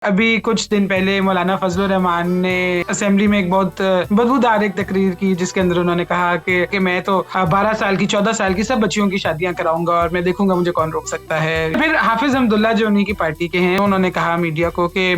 अभी कुछ दिन पहले मौलाना फजलुर रहमान ने असेंबली में एक बहुत बदबूदार एक तकरीर की, जिसके अंदर उन्होंने कहा कि मैं तो 12 साल की 14 साल की सब बच्चियों की शादियां कराऊंगा और मैं देखूंगा मुझे कौन रोक सकता है। फिर हाफिज अब्दुल्ला जो उन्हीं की पार्टी के हैं, उन्होंने कहा मीडिया को कि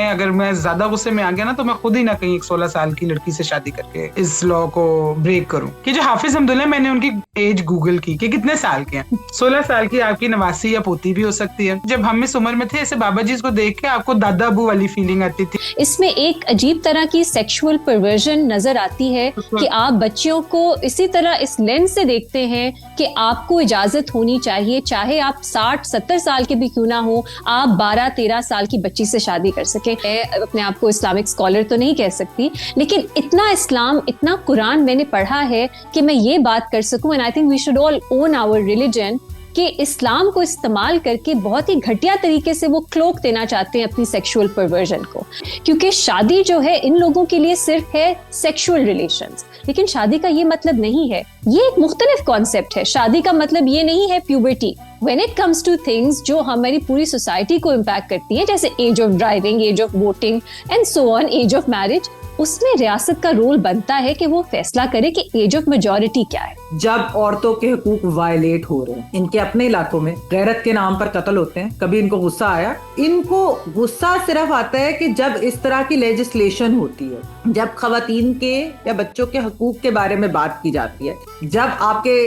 अगर मैं ज्यादा गुस्से में आ गया ना तो मैं खुद ही ना कहीं एक 16 साल की लड़की से शादी करके इस लॉ को ब्रेक करूं। कि जो हाफिज अब्दुल्ला, मैंने उनकी एज गूगल की कि कितने साल के हैं। 16 साल की आपकी नवासी या पोती भी हो सकती है। जब हम इस उम्र में थे, ऐसे बाबा जी को देख के आपको दादा अबू वाली फीलिंग आती थी। इसमें एक अजीब तरह की सेक्सुअल परवर्जन नजर आती है कि आप बच्चियों को इसी तरह इस लेंस से देखते हैं कि आपको इजाजत होनी चाहिए, चाहे आप 60-70 साल के भी क्यों ना हो, आप 12-13 साल की बच्ची से शादी कर सकें। मैं अपने आप को इस्लामिक स्कॉलर तो नहीं कह सकती, लेकिन इतना इस्लाम, इतना कुरान मैंने पढ़ा है कि मैं ये बात कर सकूं। And I think we should all own our religion कि इस्लाम को इस्तेमाल करके बहुत ही घटिया तरीके से वो क्लोक देना चाहते हैं अपनी सेक्सुअल परवर्जन को। क्योंकि शादी जो है इन लोगों के लिए सिर्फ है सेक्सुअल रिलेशंस, लेकिन शादी का ये मतलब नहीं है। ये एक मुख्तलिफ कॉन्सेप्ट है। शादी का मतलब ये नहीं है puberty. When it comes to things जो हमारी पूरी सोसाइटी को इम्पैक्ट करती है, जैसे age of driving, age of voting and so on, age of marriage, उसमें रियासत का रोल बनता है कि वो फैसला करे कि एज ऑफ मेजॉरिटी क्या है। जब औरतों के हुकूक वायलेट हो रहे हैं, इनके अपने इलाकों में गैरत के नाम पर कत्ल होते हैं, कभी इनको गुस्सा आया? इनको गुस्सा सिर्फ आता है कि जब इस तरह की लेजिस्लेशन होती है, जब खवातीन के या बच्चों के हुकूक के बारे में बात की जाती है, जब आपके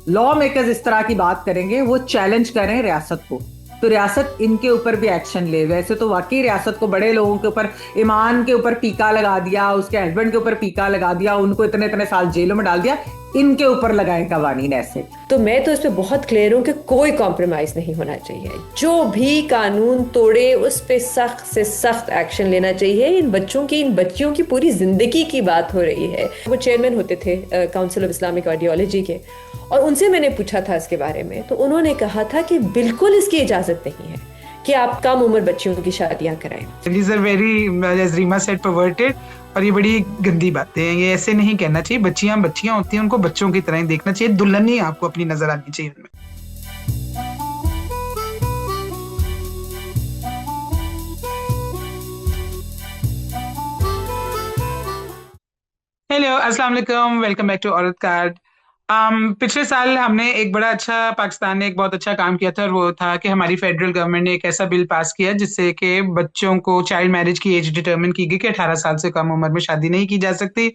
लॉ मेकर्स इस तरह की बात करेंगे, वो चैलेंज करें रियासत को, तो रियासत इनके ऊपर भी एक्शन ले। वैसे तो वाकई रियासत को बड़े लोगों के ऊपर, ईमान के ऊपर टीका लगा दिया, उसके हस्बैंड के ऊपर टीका लगा दिया, उनको इतने इतने साल जेलों में डाल दिया, इनके ऊपर लगाए कवानीन ऐसे। तो मैं तो इस पे बहुत क्लियर हूँ कि कोई कॉम्प्रोमाइज नहीं होना चाहिए। जो भी कानून तोड़े उस पे सख्त से सख्त एक्शन लेना चाहिए। इन बच्चियों की पूरी जिंदगी की बात हो रही है। वो चेयरमैन होते थे काउंसिल ऑफ इस्लामिक आइडियोलॉजी के, और उनसे मैंने पूछा था इसके बारे में, तो उन्होंने कहा था कि बिल्कुल इसकी इजाजत नहीं है कि आप कम उम्र बच्चियों की शादियां कराएं। These are very, as Reema said, perverted, और ये बड़ी गंदी बातें हैं। ये ऐसे नहीं कहना चाहिए। बच्चियां बच्चियां होती हैं, उनको बच्चों की तरह ही देखना चाहिए। दुल्हन ही आपको अपनी नजर आनी चाहिए उनमें। हेलो, अस्सलाम वालेकुम, वेलकम बैक टू औरत कार्ड। पिछले साल हमने एक बड़ा अच्छा, पाकिस्तान ने एक बहुत अच्छा काम किया था, और वो था कि हमारी फेडरल गवर्नमेंट ने एक ऐसा बिल पास किया जिससे कि बच्चों को चाइल्ड मैरिज की एज डिटरमिन की गई कि 18 साल से कम उम्र में शादी नहीं की जा सकती।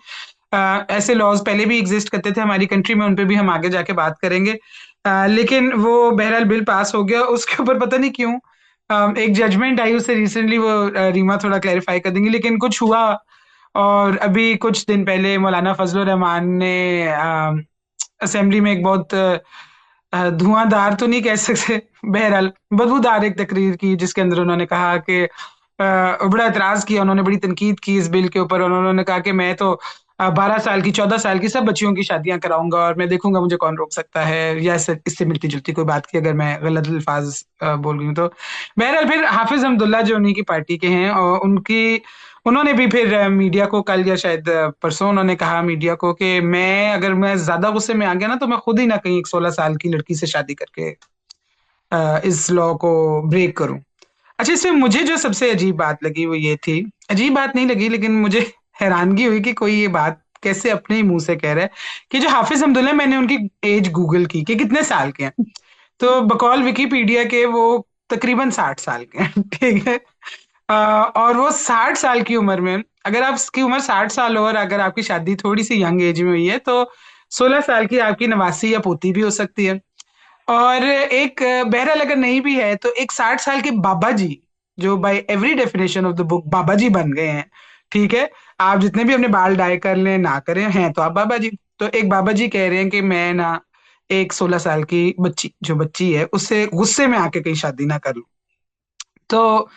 ऐसे लॉज पहले भी एग्जिस्ट करते थे हमारी कंट्री में, उन पे भी हम आगे जाके बात करेंगे। लेकिन वो बहरहाल बिल पास हो गया। उसके ऊपर पता नहीं क्यों एक जजमेंट आई उससे रिसेंटली, वो रीमा थोड़ा क्लैरिफाई कर देंगी, लेकिन कुछ हुआ। और अभी कुछ दिन पहले मौलाना फजलुर रहमान ने असेंबली में एक बहुत धुआंधार तो नहीं कह सकते, बहरहाल बदबूदार एक तकरीर की, जिसके अंदर उन्होंने कहा कि बड़ा एतराज किया, उन्होंने बड़ी तनकीद की इस बिल के ऊपर। उन्होंने कहा कि मैं तो 12 साल की 14 साल की सब बच्चियों की शादियां कराऊंगा और मैं देखूंगा मुझे कौन रोक सकता है, या इससे मिलती जुलती कोई बात की, अगर मैं गलत अल्फाज बोल गई हूँ तो। बहरहाल फिर हाफिज अब्दुल्ला जो उन्हीं की पार्टी के हैं, और उन्होंने भी फिर मीडिया को कल या शायद परसों उन्होंने कहा मीडिया को कि अगर मैं ज्यादा गुस्से में आ गया ना तो मैं खुद ही ना कहीं एक 16 साल की लड़की से शादी करके इस लॉ को ब्रेक करूं। अच्छा, इसमें मुझे जो सबसे अजीब बात लगी वो ये थी, अजीब बात नहीं लगी लेकिन मुझे हैरानगी हुई कि कोई ये बात कैसे अपने ही मुंह से कह रहा है कि जो हाफिज अब्दुल्ला, मैंने उनकी एज गूगल की कि कितने साल के हैं, तो बकौल विकिपीडिया के वो तकरीबन 60 साल के हैं। ठीक है। और वो 60 साल की उम्र में, अगर आपकी उम्र 60 साल हो और अगर आपकी शादी थोड़ी सी यंग एज में हुई है, तो 16 साल की आपकी नवासी या पोती भी हो सकती है। और एक बहरहाल अगर नहीं भी है तो एक 60 साल के बाबा जी, जो by every definition of the book बाबा जी बन गए हैं। ठीक है, आप जितने भी अपने बाल डाई कर लें ना करें, हैं तो आप बाबा जी। तो एक बाबा जी कह रहे हैं कि मैं ना एक 16 साल की बच्ची है उससे गुस्से में आके कहीं शादी ना कर लूं। तो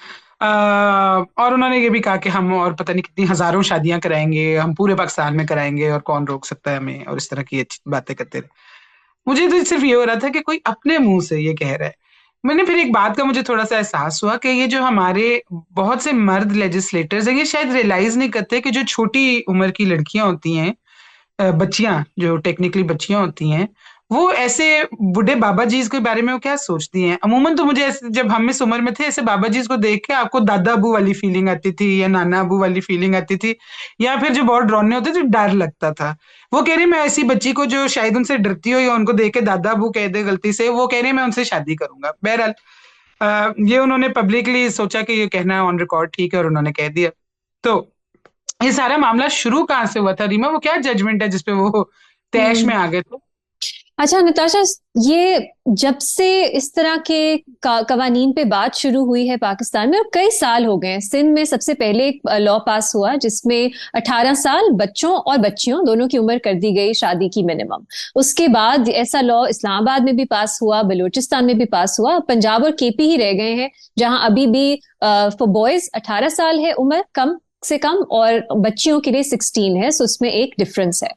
और उन्होंने ये भी कहा कि हम और पता नहीं कितनी हजारों शादियां कराएंगे, हम पूरे पाकिस्तान में कराएंगे और कौन रोक सकता है हमें, और इस तरह की अच्छी बातें करते रहे। मुझे तो सिर्फ ये हो रहा था कि कोई अपने मुंह से ये कह रहा है। मैंने फिर एक बात का मुझे थोड़ा सा एहसास हुआ कि ये जो हमारे बहुत से मर्द लेजिस्लेटर्स हैं, ये शायद रियलाइज नहीं करते कि जो छोटी उम्र की लड़कियां होती हैं, बच्चियां जो टेक्निकली बच्चियां होती हैं, वो ऐसे बूढ़े बाबा जी के बारे में वो क्या सोचती हैं? अमूमन तो मुझे जब हम इस उम्र में थे, ऐसे बाबा जी को देख के आपको दादा अबू वाली फीलिंग आती थी या नाना अबू वाली फीलिंग आती थी, या फिर जो बहुत डरावने होते थे डर लगता था। वो कह रही मैं ऐसी बच्ची को जो शायद उनसे डरती हो या उनको देख के दादा अबू कह दे गलती से, वो कह रही मैं उनसे शादी करूंगा। बहरहाल ये उन्होंने पब्लिकली सोचा कि ये कहना ऑन रिकॉर्ड ठीक है और उन्होंने कह दिया। तो ये सारा मामला शुरू कहाँ से हुआ था रीमा? वो क्या जजमेंट है जिसपे वो तैश में आ गए थे? अच्छा नताशा, ये जब से इस तरह के कवानीन पे बात शुरू हुई है पाकिस्तान में, और कई साल हो गए हैं। सिंध में सबसे पहले एक लॉ पास हुआ जिसमें 18 साल बच्चों और बच्चियों दोनों की उम्र कर दी गई शादी की मिनिमम। उसके बाद ऐसा लॉ इस्लामाबाद में भी पास हुआ, बलूचिस्तान में भी पास हुआ, पंजाब और केपी ही रह गए हैं जहां अभी भी फॉर बॉयज 18 साल है उम्र कम से कम, और बच्चियों के लिए 16 है। सो उसमें एक डिफरेंस है।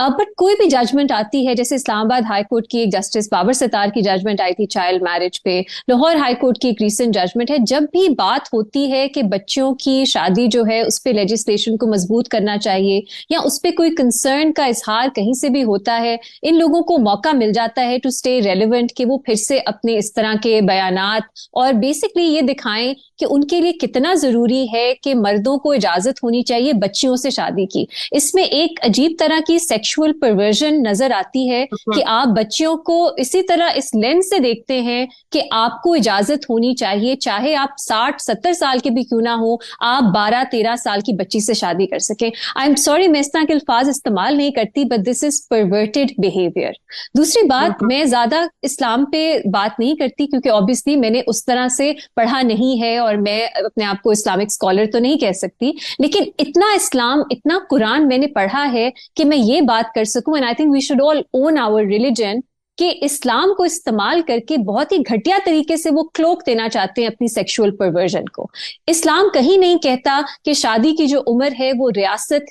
बट कोई भी जजमेंट आती है, जैसे इस्लामाबाद हाई कोर्ट की एक जस्टिस बाबर सत्तार की जजमेंट आई थी चाइल्ड मैरिज पे, लाहौर हाई कोर्ट की एक रीसेंट जजमेंट है, जब भी बात होती है कि बच्चियों की शादी जो है उस पर लेजिस्लेशन को मजबूत करना चाहिए या उस पर कोई कंसर्न का इजहार कहीं से भी होता है, इन लोगों को मौका मिल जाता है टू स्टे रेलिवेंट, कि वो फिर से अपने इस तरह के बयानात और बेसिकली ये दिखाएं कि उनके लिए कितना जरूरी है कि मर्दों को इजाजत होनी चाहिए बच्चियों से शादी की। इसमें एक अजीब तरह की सेक्सुअल परवर्जन नजर आती है कि आप बच्चियों को इसी तरह इस लेंस से देखते हैं कि आपको इजाजत होनी चाहिए, चाहे आप 60-70 साल के भी क्यों ना हो, आप 12-13 साल की बच्ची से शादी कर सकें। आई एम सॉरी मैं इस तरह के अल्फाज इस्तेमाल नहीं करती, but this is perverted behaviour. दूसरी बात, मैं ज्यादा इस्लाम पे बात नहीं करती क्योंकि ऑब्वियसली मैंने उस तरह से पढ़ा नहीं है और मैं अपने आप को इस्लामिक स्कॉलर तो नहीं कह सकती, लेकिन इतना इस्लाम, इतना कुरान मैंने पढ़ा है कि मैं ये बात कर सकूं। And I think we should all own our religion, कि इस्लाम को इस्तेमाल करके बहुत ही घटिया तरीके से वो क्लोक देना चाहते हैं अपनी सेक्सुअल परवर्जन को। इस्लाम कहीं नहीं कहता कि शादी की जो उम्र है वो रियासत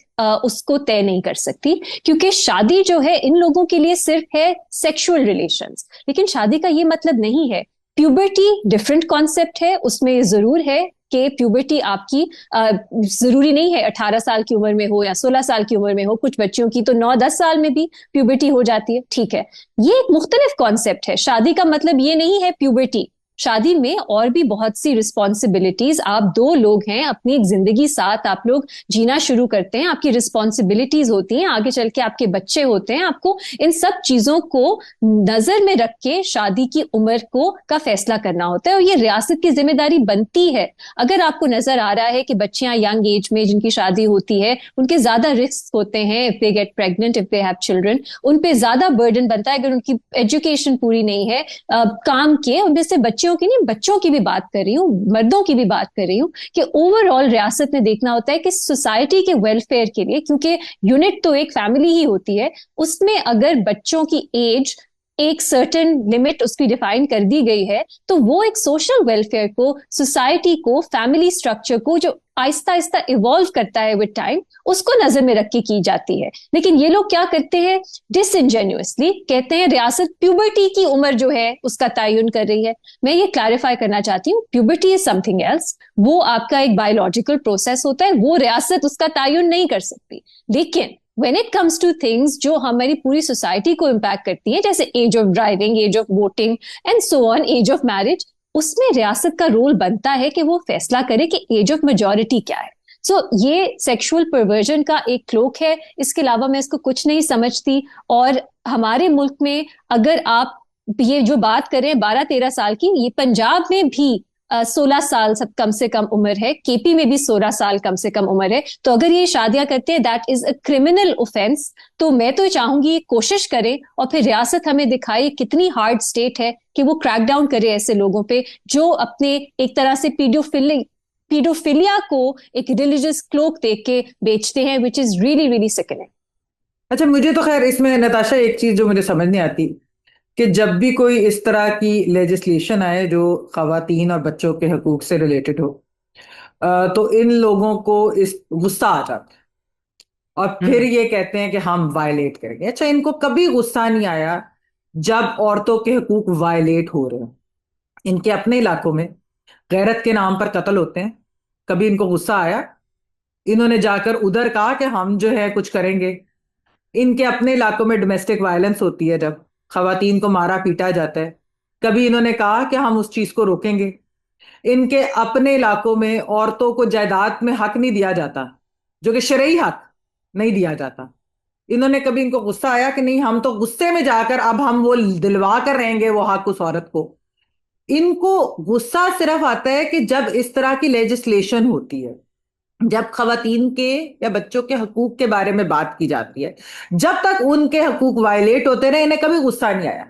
उसको तय नहीं कर सकती, क्योंकि शादी जो है इन लोगों के लिए सिर्फ है सेक्सुअल रिलेशंस, लेकिन शादी का ये मतलब नहीं है। प्यूबर्टी डिफरेंट कॉन्सेप्ट है, उसमें जरूर है कि प्यूबर्टी आपकी जरूरी नहीं है 18 साल की उम्र में हो या 16 साल की उम्र में हो, कुछ बच्चियों की तो 9-10 साल में भी प्यूबर्टी हो जाती है, ठीक है। ये एक मुख्तलिफ कॉन्सेप्ट है। शादी का मतलब ये नहीं है प्यूबर्टी। शादी में और भी बहुत सी रिस्पॉन्सिबिलिटीज, आप दो लोग हैं, अपनी एक जिंदगी साथ आप लोग जीना शुरू करते हैं, आपकी रिस्पॉन्सिबिलिटीज होती हैं, आगे चल के आपके बच्चे होते हैं, आपको इन सब चीजों को नजर में रख के शादी की उम्र को का फैसला करना होता है, और ये रियासत की जिम्मेदारी बनती है। अगर आपको नजर आ रहा है कि बच्चियां यंग एज में जिनकी शादी होती है उनके ज्यादा रिस्क होते हैं, if they get pregnant, if they have children, उन पे ज्यादा बर्डन बनता है, अगर उनकी एजुकेशन पूरी नहीं है, काम के, उनमें से बच्चियों की नहीं, बच्चों की भी बात कर रही हूँ, मर्दों की भी बात कर रही हूँ, कि ओवरऑल रियासत में देखना होता है कि सोसाइटी के वेलफेयर के लिए, क्योंकि यूनिट तो एक फैमिली ही होती है, उसमें अगर बच्चों की एज एक सर्टेन लिमिट उसकी डिफाइन कर दी गई है, तो वो एक सोशल वेलफेयर को, सोसाइटी को, फैमिली स्ट्रक्चर को जो आहिस्ता आहिस्ता इवॉल्व करता है विद टाइम, उसको नजर में रख के की जाती है। लेकिन ये लोग क्या करते हैं, डिसइंजेन्युअसली कहते हैं रियासत प्यूबर्टी की उम्र जो है उसका तयन कर रही है। मैं ये क्लैरिफाई करना चाहती हूँ, प्यूबर्टी इज समथिंग एल्स, वो आपका एक बायोलॉजिकल प्रोसेस होता है, वो रियासत उसका तयन नहीं कर सकती। लेकिन when it comes to things जो हमारी पूरी सोसाइटी को इम्पैक्ट करती हैं, जैसे age of driving, age of voting and so on, age of marriage, उसमें रियासत का रोल बनता है कि वो फैसला करे कि एज ऑफ मेजॉरिटी क्या है। ये सेक्सुअल परवर्जन का एक क्लोक है, इसके अलावा मैं इसको कुछ नहीं समझती। और हमारे मुल्क में अगर आप ये जो बात करें 12-13 साल की, ये पंजाब में भी 16 साल सब कम से कम उम्र है, केपी में भी 16 साल कम से कम उम्र है। तो अगर ये शादियां करते हैं, that is a criminal offence. तो मैं तो चाहूंगी कोशिश करें और फिर रियासत हमें दिखाए कितनी हार्ड स्टेट है कि वो क्रैकडाउन करे ऐसे लोगों पे जो अपने एक तरह से पीडोफिलिया को एक रिलीजियस क्लोक दे के बेचते हैं, which is really really sickening. अच्छा, मुझे तो खैर इसमें नताशा एक चीज जो मुझे समझ नहीं आती कि जब भी कोई इस तरह की लेजिस्लेशन आए जो खवातीन और बच्चों के हकूक से रिलेटेड हो, तो इन लोगों को इस गुस्सा आ जाता है और फिर ये कहते हैं कि हम वायलेट करेंगे। अच्छा, इनको कभी गुस्सा नहीं आया जब औरतों के हकूक वायलेट हो रहे हैं? इनके अपने इलाकों में गैरत के नाम पर कत्ल होते हैं, कभी इनको गुस्सा आया? इन्होंने जाकर उधर कहा कि हम जो है कुछ करेंगे? इनके अपने इलाकों में डोमेस्टिक वायलेंस होती है जब, खवातीन को मारा पीटा जाता है। कभी इन्होंने कहा कि हम उस चीज को रोकेंगे। इनके अपने इलाकों में औरतों को जायदाद में हक नहीं दिया जाता, जो कि शरई हक नहीं दिया जाता। इन्होंने कभी, इनको गुस्सा आया कि नहीं, हम तो गुस्से में जाकर अब हम वो दिलवा कर रहेंगे वो हक उस औरत को। इनको गुस्सा सिर्फ आता है कि जब इस तरह की लेजिस्लेशन होती है, जब खवातीन के या बच्चों के हकूक के बारे में बात की जाती है, जब तक उनके हकूक वायलेट होते रहे, इन्हें कभी गुस्सा नहीं आया।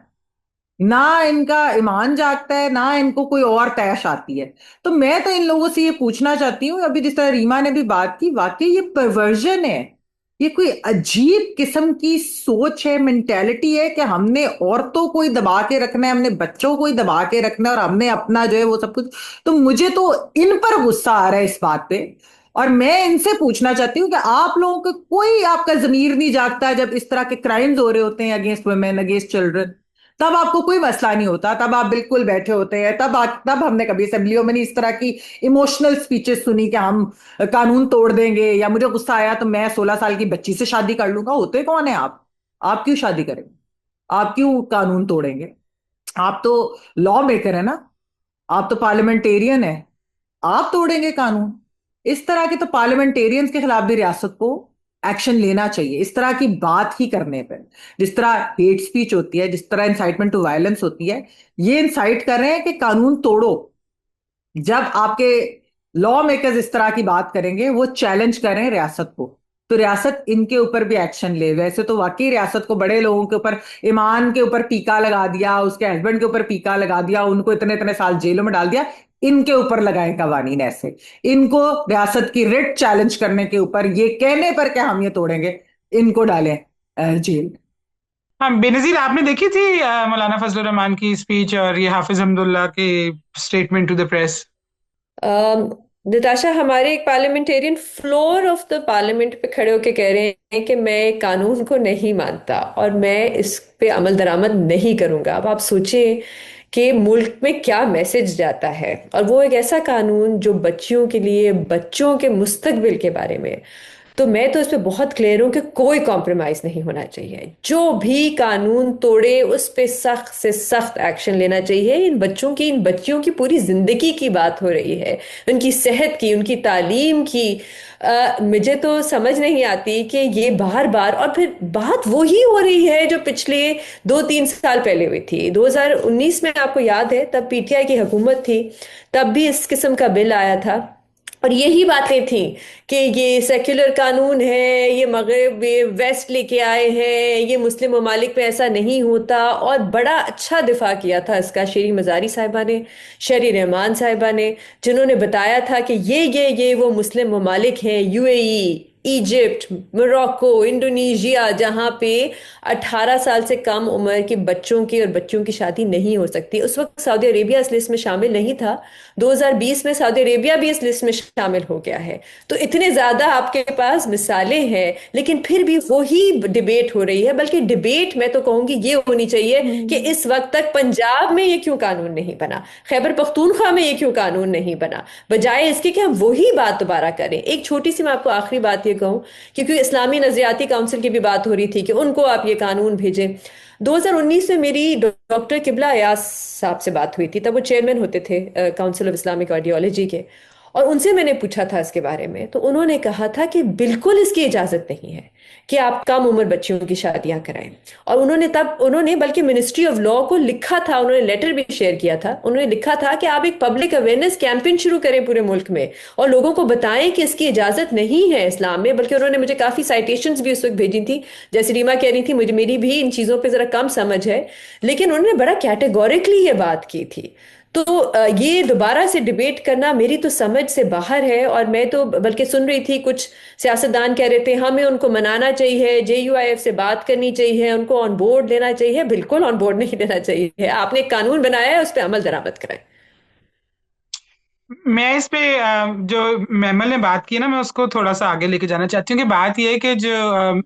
ना इनका ईमान जागता है, ना इनको कोई और तैश आती है। तो मैं तो इन लोगों से ये पूछना चाहती हूँ, अभी जिस तरह रीमा ने भी बात की, वाकई ये परवर्जन है। ये कोई अजीब किस्म की सोच है, मेंटेलिटी है कि हमने औरतों को ही दबा के रखना है, हमने बच्चों को ही दबा के रखना है, और हमने अपना जो है वो सब कुछ। तो मुझे तो इन पर गुस्सा आ रहा है इस बात पे। और मैं इनसे पूछना चाहती हूँ कि आप लोगों को कोई, आपका जमीर नहीं जागता जब इस तरह के क्राइम्स हो रहे होते हैं अगेंस्ट वुमेन, अगेंस्ट चिल्ड्रन? तब आपको कोई मसला नहीं होता, तब आप बिल्कुल बैठे होते हैं। तब हमने कभी असेंबलियों में नहीं इस तरह की इमोशनल स्पीचेस सुनी कि हम कानून तोड़ देंगे, या मुझे गुस्सा आया तो मैं 16 साल की बच्ची से शादी कर लूंगा। होते कौन है आप क्यों शादी करेंगे? आप क्यों कानून तोड़ेंगे? आप तो लॉ मेकर है ना, आप तो पार्लियामेंटेरियन है, आप तोड़ेंगे कानून? इस तरह के तो पार्लियामेंटेरियंस के खिलाफ भी रियासत को एक्शन लेना चाहिए, इस तरह की बात ही करने पर। जिस तरह हेट स्पीच होती है, जिस तरह इंसाइटमेंट टू वायलेंस होती है, ये इंसाइट कर रहे हैं कि कानून तोड़ो। जब आपके लॉ मेकर्स इस तरह की बात करेंगे, वो चैलेंज कर रहे हैं रियासत को, तो रियासत इनके ऊपर भी एक्शन ले। वैसे तो वाकई रियासत को बड़े लोगों के ऊपर, ईमान के ऊपर टीका लगा दिया, उसके हस्बैंड के ऊपर टीका लगा दिया, उनको इतने इतने साल जेलों में डाल दिया। इनके ऊपर लगाए कवानीन ऐसे, इनको रियासत की रिट चैलेंज करने के ऊपर, ये कहने पर क्या हम ये तोड़ेंगे, इनको डालें जेल। हाँ बेनजीर, आपने देखी थी मौलाना फजलुर रहमान की स्पीच और ये हाफिज हमदुल्ला के statement to the press? Natasha, हमारे एक parliamentarian floor of the parliament पे खड़े होके कह रहे हैं कि मैं कानून को नहीं मानता और मैं इस पे अमल दरामद नहीं करूंगा। अब आप सोचिए कि मुल्क में क्या मैसेज जाता है, और वो एक ऐसा कानून जो बच्चियों के लिए, बच्चों के मुस्तकबिल के बारे में। तो मैं तो इस पे बहुत क्लियर हूं कि कोई कॉम्प्रोमाइज नहीं होना चाहिए। जो भी कानून तोड़े उस पे सख्त से सख्त एक्शन लेना चाहिए। इन बच्चों की, इन बच्चियों की पूरी जिंदगी की बात हो रही है, उनकी सेहत की, उनकी तालीम की। मुझे तो समझ नहीं आती कि ये बार बार, और फिर बात वही हो रही है जो पिछले 2-3 साल पहले हुई थी। 2019 में आपको याद है, तब पीटीआई की हुकूमत थी, तब भी इस किस्म का बिल आया था, और यही बातें थी कि ये सेक्युलर कानून है, ये मगरब, ये वेस्ट लेके आए हैं, ये मुस्लिम ममालिक में ऐसा नहीं होता। और बड़ा अच्छा दिफा किया था इसका शेरी मजारी साहिबा ने, शेरी रहमान साहिबा ने, जिन्होंने बताया था कि ये वो मुस्लिम ममालिक हैं, यूएई, इजिप्ट, मोरक्को, इंडोनेशिया, जहाँ पे 18 साल से कम उम्र के बच्चों की और बच्चियों की शादी नहीं हो सकती। उस वक्त सऊदी अरेबिया इस लिस्ट में शामिल नहीं था। 2020 में सऊदी अरेबिया भी इस लिस्ट में शामिल हो गया है। तो इतने ज्यादा आपके पास मिसालें हैं, लेकिन फिर भी वही डिबेट हो रही है। बल्कि डिबेट मैं तो कहूंगी ये होनी चाहिए कि इस वक्त तक पंजाब में ये क्यों कानून नहीं बना, खैबर पख्तूनख्वा में ये क्यों कानून नहीं बना, बजाय इसके कि हम वही बात दोबारा करें। एक छोटी सी मैं आपको आखिरी बात ये कहूं, क्योंकि इस्लामी नजरियाती काउंसिल की भी बात हो रही थी कि उनको आप ये कानून भेजें। 2019 में मेरी डॉक्टर किबला अयास साहब से बात हुई थी, तब वो चेयरमैन होते थे काउंसिल ऑफ इस्लामिक आइडियोलॉजी के, और उनसे मैंने पूछा था इसके बारे में। तो उन्होंने कहा था कि बिल्कुल इसकी इजाजत नहीं है कि आप कम उम्र बच्चियों की शादियां कराएं। और उन्होंने बल्कि मिनिस्ट्री ऑफ लॉ को लिखा था, उन्होंने लेटर भी शेयर किया था, उन्होंने लिखा था कि आप एक पब्लिक अवेयरनेस कैंपेन शुरू करें पूरे मुल्क में और लोगों को बताएं कि इसकी इजाजत नहीं है इस्लाम में। बल्कि उन्होंने मुझे काफी साइटेशंस भी उस वक्त भेजी थी, जैसे रीमा कह रही थी, मुझे मेरी भी इन चीजों पर जरा कम समझ है, लेकिन उन्होंने बड़ा कैटेगोरिकली ये बात की थी। तो ये दोबारा से डिबेट करना मेरी तो समझ से बाहर है। और मैं तो बल्कि सुन रही थी कुछ सियासतदान कह रहे थे हमें उनको मनाना चाहिए, जेयूआईएफ से बात करनी चाहिए, उनको ऑन बोर्ड लेना चाहिए। बिल्कुल ऑन बोर्ड नहीं लेना चाहिए। आपने एक कानून बनाया है, उस पर अमल दरामद कराएं। मैं इस पे जो मैमल ने बात की ना, मैं उसको थोड़ा सा आगे लेके जाना चाहती हूँ कि बात यह है कि जो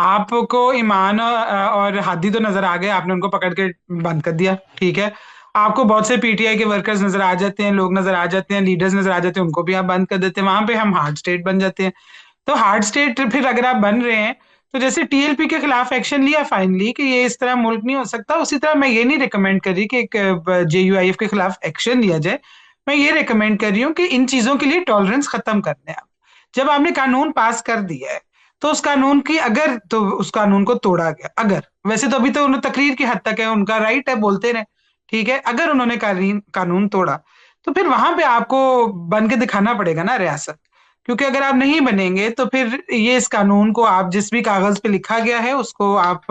आपको ईमान और हादी तो नजर आ गए, आपने उनको पकड़ के बंद कर दिया, ठीक है। आपको बहुत से पीटीआई के वर्कर्स नजर आ जाते हैं, लोग नजर आ जाते हैं, लीडर्स नजर आ जाते हैं, उनको भी आप बंद कर देते हैं। वहां पे हम हार्ड स्टेट बन जाते हैं। तो हार्ड स्टेट फिर अगर आप बन रहे हैं तो जैसे टीएलपी के खिलाफ एक्शन लिया फाइनली कि ये इस तरह मुल्क नहीं हो सकता, उसी तरह मैं ये नहीं रिकमेंड कर रही कि एक जेयूआईएफ के खिलाफ एक्शन लिया जाए। मैं ये रिकमेंड कर रही हूँ कि इन चीजों के लिए टॉलरेंस खत्म कर दें आप। जब आपने कानून पास कर दिया है तो उस कानून की अगर तो उस कानून को तोड़ा गया, अगर वैसे तो अभी तो उन्हें तकरीर की हद तक है, उनका राइट है, बोलते रहे, ठीक है, अगर उन्होंने कानून तोड़ा तो फिर वहां पे आपको बन के दिखाना पड़ेगा ना रियासत। क्योंकि अगर आप नहीं बनेंगे तो फिर ये इस कानून को आप जिस भी कागज पे लिखा गया है उसको आप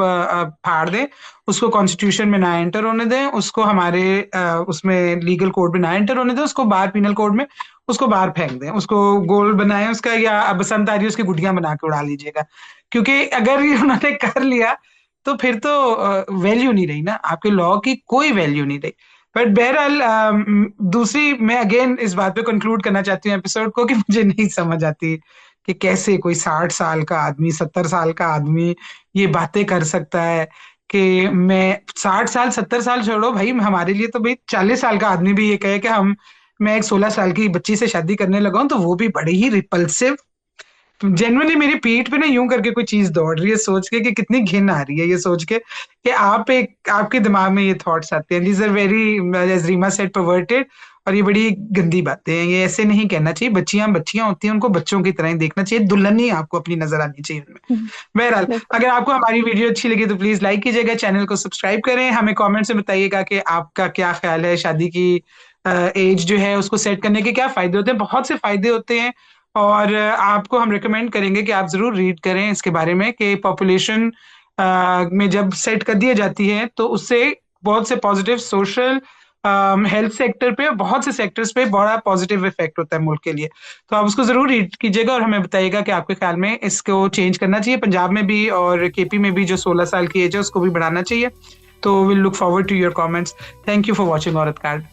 फाड़ दें, उसको कॉन्स्टिट्यूशन में ना एंटर होने दें, उसको हमारे उसमें लीगल कोड में ना एंटर होने दें, उसको बाहर पीनल कोड में उसको बाहर फेंक दें, उसको गोल बनाएं उसका, या बसंत आ रही है उसकी गुटियां बना के उड़ा लीजिएगा। क्योंकि अगर ये उन्होंने कर लिया तो फिर तो वैल्यू नहीं रही ना, आपके लॉ की कोई वैल्यू नहीं रही। बट बहरहाल दूसरी मैं अगेन इस बात पे कंक्लूड करना चाहती हूँ एपिसोड को कि मुझे नहीं समझ आती कि कैसे कोई 60 साल का आदमी, 70 साल का आदमी ये बातें कर सकता है कि मैं 60 साल 70 साल छोड़ो भाई, हमारे लिए तो भाई 40 साल का आदमी भी ये कहे कि मैं एक 16 साल की बच्ची से शादी करने लगा हूं, तो वो भी बड़े ही रिपल्सिव। जेनुअनली मेरी पीठ पे ना यूं करके कोई चीज दौड़ रही है सोच के कि कितनी घिन आ रही है ये सोच के कि आपके दिमाग में ये थॉट्स आते हैं। These are very, as Reema said, perverted. और ये बड़ी गंदी बातें हैं, ये ऐसे नहीं कहना चाहिए। बच्चियां बच्चियां होती हैं, उनको बच्चों की तरह ही देखना चाहिए, दुल्हन ही आपको अपनी नजर आनी चाहिए उनमें। बहरहाल अगर आपको हमारी वीडियो अच्छी लगी तो प्लीज लाइक कीजिएगा, चैनल को सब्सक्राइब करें, हमें कमेंट में बताइएगा कि आपका क्या ख्याल है, शादी की एज जो है उसको सेट करने के क्या फायदे होते हैं। बहुत से फायदे होते हैं और आपको हम रिकमेंड करेंगे कि आप जरूर रीड करें इसके बारे में कि पॉपुलेशन में जब सेट कर दी जाती है तो उससे बहुत से पॉजिटिव सोशल, हेल्थ सेक्टर पे, बहुत से सेक्टर्स पे बड़ा पॉजिटिव इफेक्ट होता है मुल्क के लिए। तो आप उसको जरूर रीड कीजिएगा और हमें बताइएगा कि आपके ख्याल में इसको चेंज करना चाहिए, पंजाब में भी और केपी में भी जो 16 साल की एज है उसको भी बढ़ाना चाहिए। तो will look forward to your comments. Thank you for watching Aurat card.